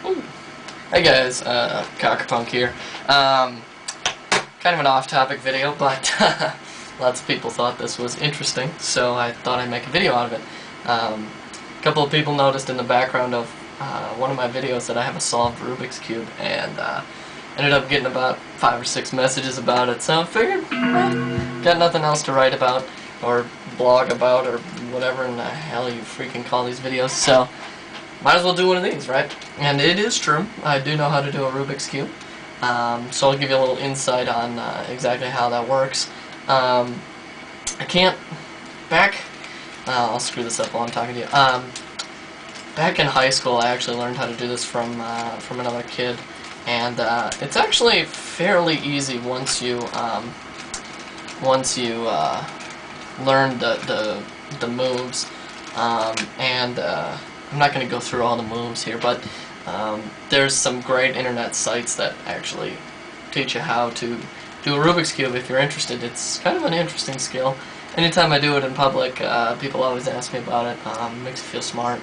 Ooh. Hey guys, Cockerpunk here. Kind of an off-topic video, but lots of people thought this was interesting, so I thought I'd make a video out of it. A couple of people noticed in the background of one of my videos that I have a solved Rubik's Cube, and ended up getting about 5 or 6 messages about it, so I figured, got nothing else to write about, or blog about, or whatever in the hell you freaking call these videos, so might as well do one of these, right? And it is true, I do know how to do a Rubik's Cube, so I'll give you a little insight on exactly how that works. I can't, I'll screw this up while I'm talking to you. Back in high school I actually learned how to do this from another kid, and it's actually fairly easy once you learn the moves, and I'm not going to go through all the moves here, but there's some great internet sites that actually teach you how to do a Rubik's Cube if you're interested. It's kind of an interesting skill. Anytime I do it in public, people always ask me about it. Makes me feel smart.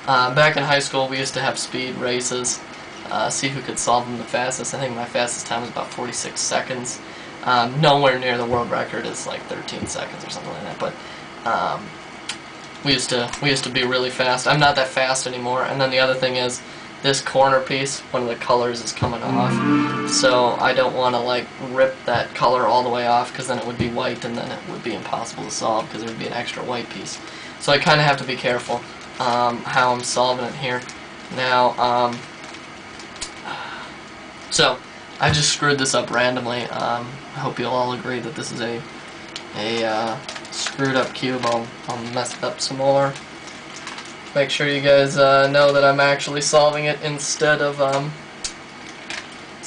Back in high school we used to have speed races, see who could solve them the fastest. I think my fastest time was about 46 seconds. Nowhere near the world record. Is like 13 seconds or something like that, but we used to be really fast. I'm not that fast anymore. And then the other thing is, this corner piece, one of the colors is coming off, so I don't want to like rip that color all the way off, because then it would be white and then it would be impossible to solve because there would be an extra white piece. So I kind of have to be careful how I'm solving it here. Now, so I just screwed this up randomly. I hope you'll all agree that this is a screwed up cube. I'll mess it up some more. Make sure you guys know that I'm actually solving it instead of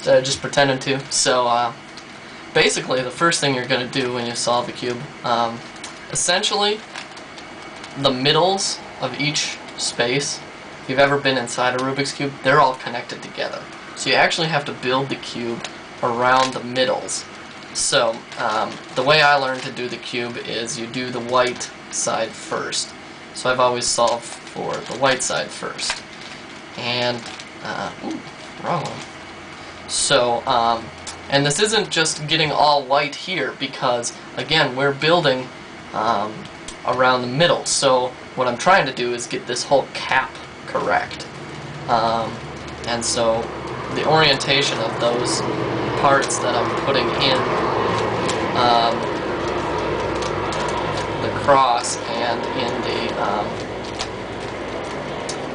just pretending to. So basically, the first thing you're going to do when you solve a cube, essentially, the middles of each space, if you've ever been inside a Rubik's Cube, they're all connected together. So you actually have to build the cube around the middles. So the way I learned to do the cube is you do the white side first. So I've always solved for the white side first. And, ooh, wrong one. So, and this isn't just getting all white here, because, again, we're building around the middle. So what I'm trying to do is get this whole cap correct. And so the orientation of those parts that I'm putting in the cross and in the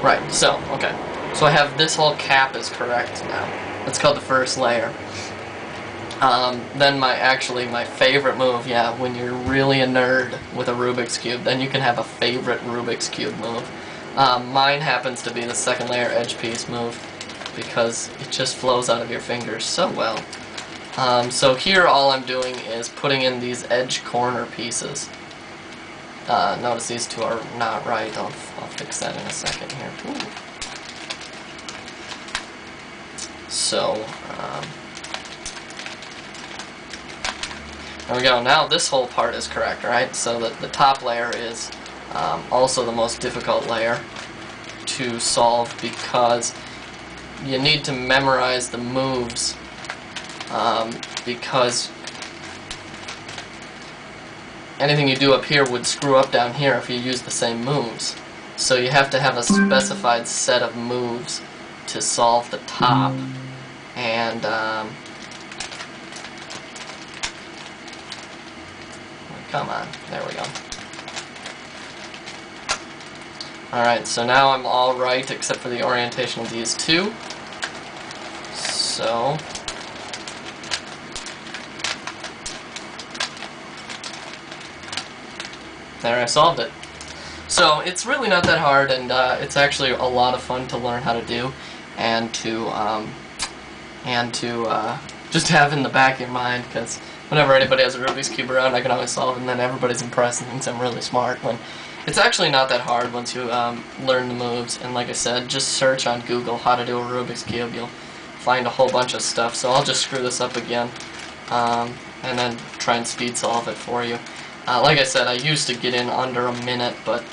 right, so okay, so I have this whole cap is correct now. That's called the first layer. Then my favorite move, yeah, when you're really a nerd with a Rubik's Cube, then you can have a favorite Rubik's Cube move. Mine happens to be the second layer edge piece move, because it just flows out of your fingers so well. So here all I'm doing is putting in these edge corner pieces. Notice these two are not right. I'll fix that in a second here. Ooh. So, there we go. Now this whole part is correct, right? So that the top layer is also the most difficult layer to solve, because you need to memorize the moves, because anything you do up here would screw up down here if you use the same moves. So you have to have a specified set of moves to solve the top. And come on, there we go. Alright, so now I'm all right except for the orientation of these two. So there, I solved it. So it's really not that hard, and it's actually a lot of fun to learn how to do, and to just have in the back of your mind, because whenever anybody has a Rubik's Cube around, I can always solve it, and then everybody's impressed and thinks I'm really smart. When it's actually not that hard once you learn the moves, and like I said, just search on Google how to do a Rubik's Cube. You'll find a whole bunch of stuff. So I'll just screw this up again, and then try and speed solve it for you. Like I said, I used to get in under a minute, but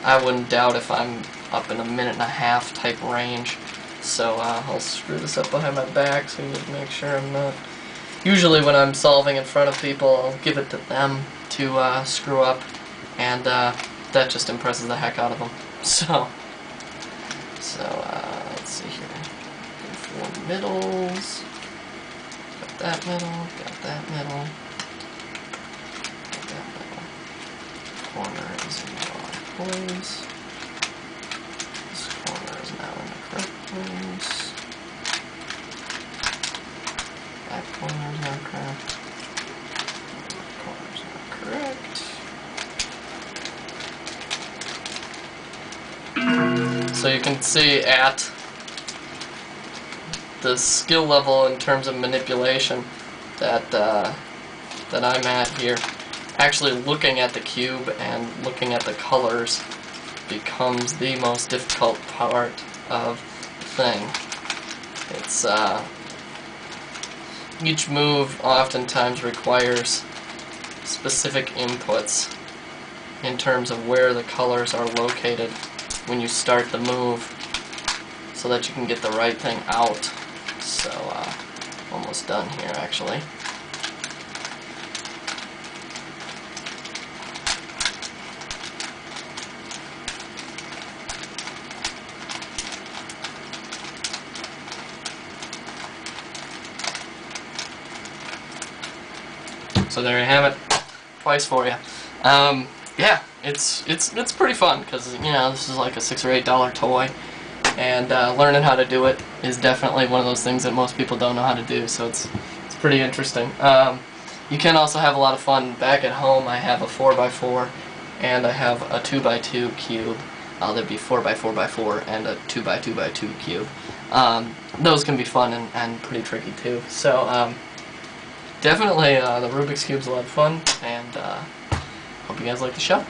I wouldn't doubt if I'm up in a minute and a half type range. So I'll screw this up behind my back so you can make sure I'm not... Usually when I'm solving in front of people, I'll give it to them to screw up, and that just impresses the heck out of them. So let's see here. 4 middles. Got that middle, got that middle. Got that middle. Corner is in the wrong place. This corner is now in the correct place. That corner is not correct. That corner is not correct. So you can see at the skill level in terms of manipulation that that I'm at here, actually looking at the cube and looking at the colors becomes the most difficult part of the thing. It's each move oftentimes requires specific inputs in terms of where the colors are located when you start the move so that you can get the right thing out. So, almost done here actually. So there you have it, twice for you. Yeah, it's pretty fun because this is like a $6 or $8 toy, and learning how to do it is definitely one of those things that most people don't know how to do. So it's pretty interesting. You can also have a lot of fun back at home. I have a 4x4 and I have a 2x2 cube. There'd be 4x4x4 and a 2x2x2 cube. Those can be fun and pretty tricky too. So. Definitely, the Rubik's Cube's a lot of fun, and hope you guys like the show.